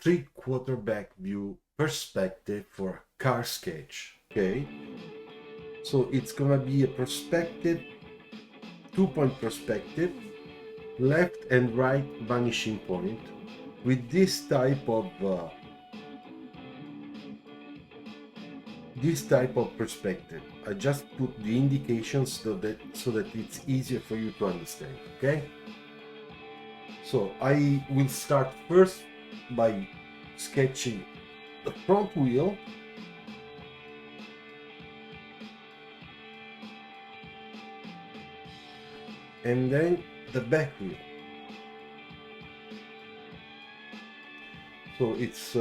3/4 back view perspective for car sketch. Okay, so it's gonna be a perspective, 2-point perspective, left and right vanishing point with this type of perspective. I just put the indications so that it's easier for you to understand. Okay, so I will start first by sketching the front wheel, and then the back wheel. So it's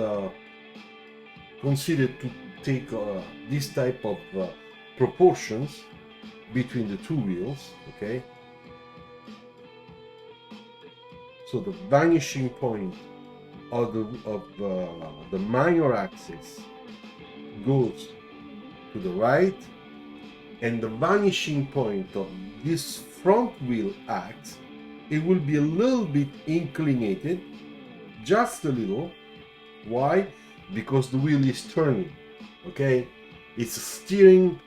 considered to take this type of proportions between the two wheels. Okay, so the vanishing point of the minor axis goes to the right, and the vanishing point of this front wheel axis, it will be a little bit inclinated, just a little. Why? Because the wheel is turning. Okay, it's a steering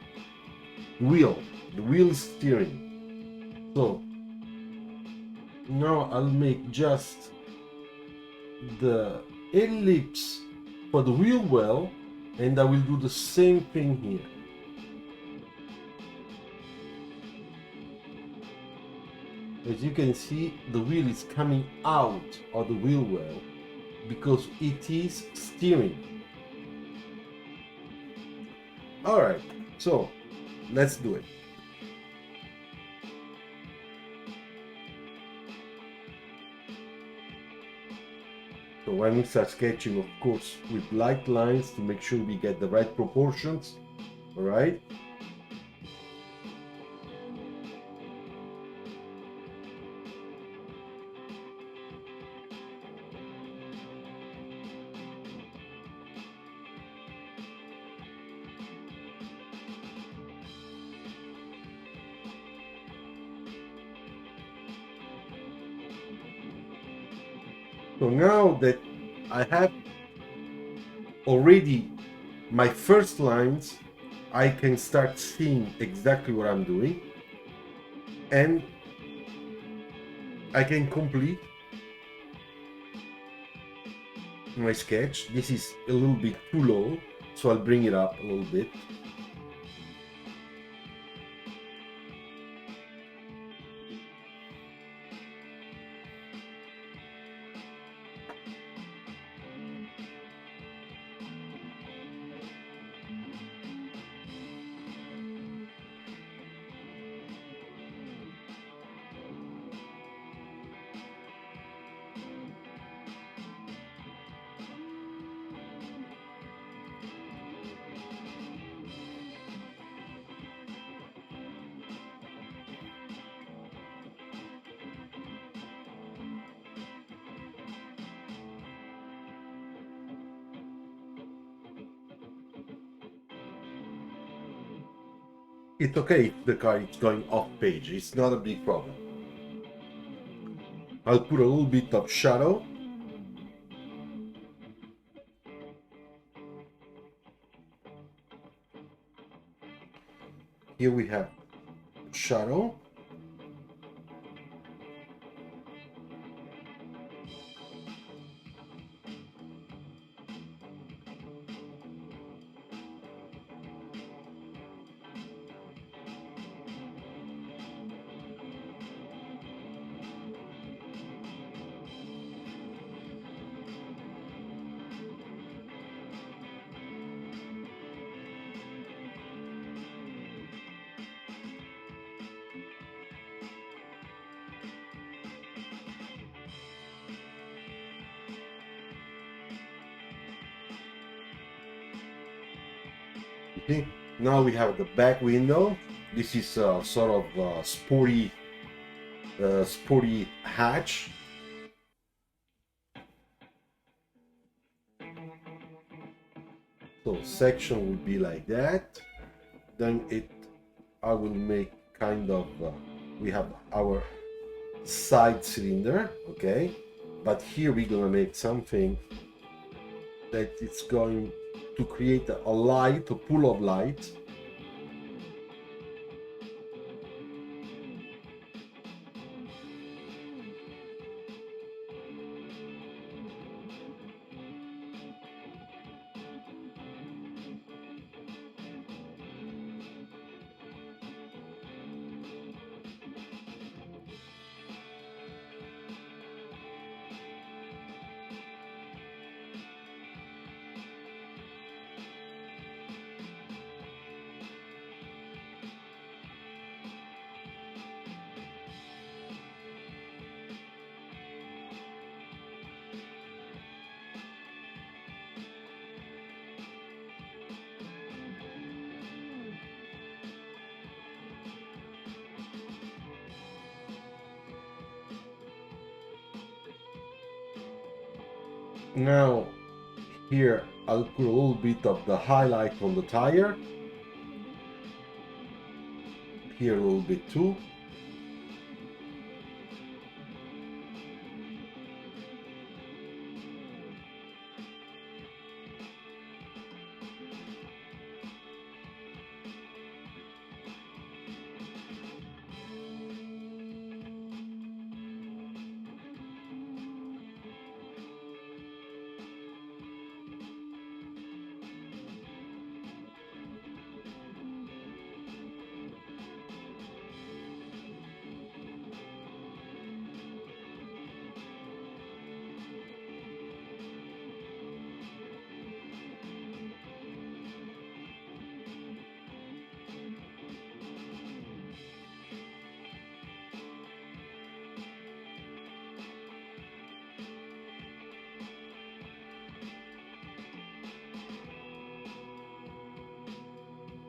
wheel. The wheel is steering. So now I'll make just the ellipse for the wheel well, and I will do the same thing here. As you can see, the wheel is coming out of the wheel well because it is steering. All right, so let's do it. So when we start sketching, of course, with light lines to make sure we get the right proportions. All right. So now that I have already my first lines, I can start seeing exactly what I'm doing, and I can complete my sketch. This is a little bit too low, so I'll bring it up a little bit. It's okay if the car is going off page, it's not a big problem. I'll put a little bit of shadow. Here we have shadow. Okay. Now we have the back window. This is a sort of sporty hatch. So section will be like that. Then I will make kind of we have our side cylinder, okay, but here we're gonna make something that it's going to create a light, a pool of light. Now here I'll put a little bit of the highlight on the tire. Here a little bit too.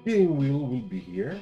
Steering wheel will be here.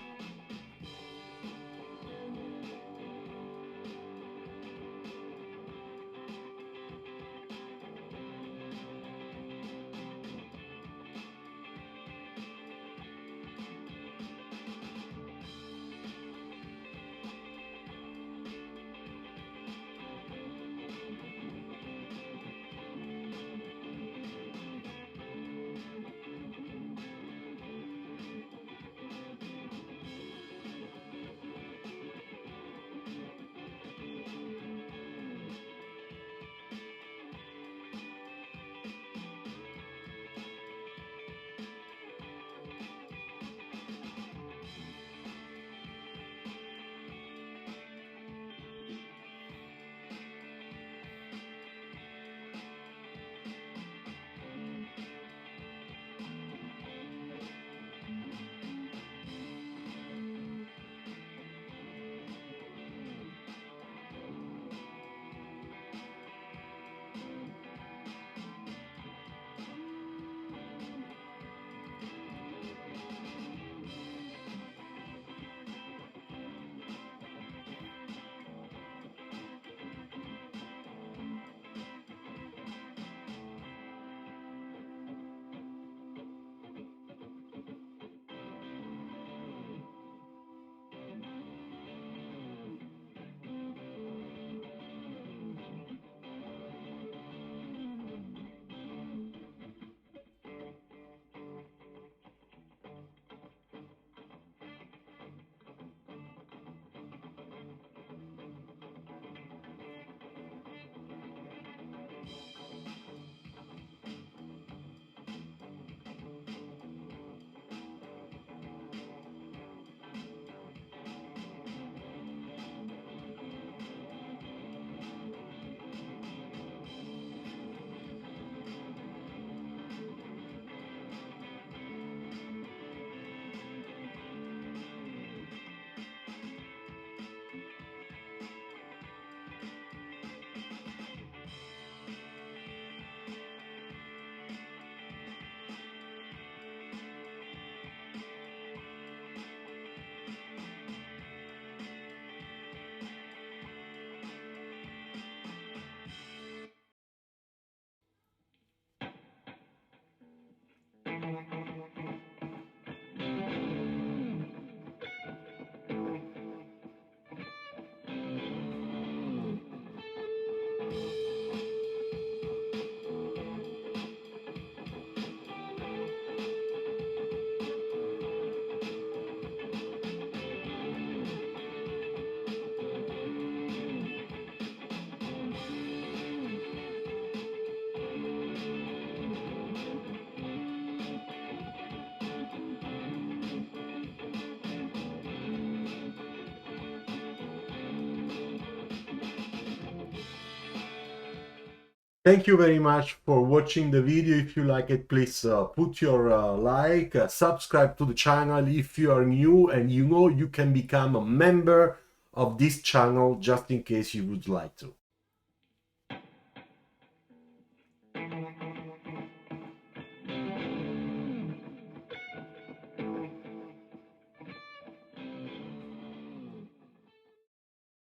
Thank you very much for watching the video. If you like it, please put your like, subscribe to the channel if you are new, and you know you can become a member of this channel just in case you would like to.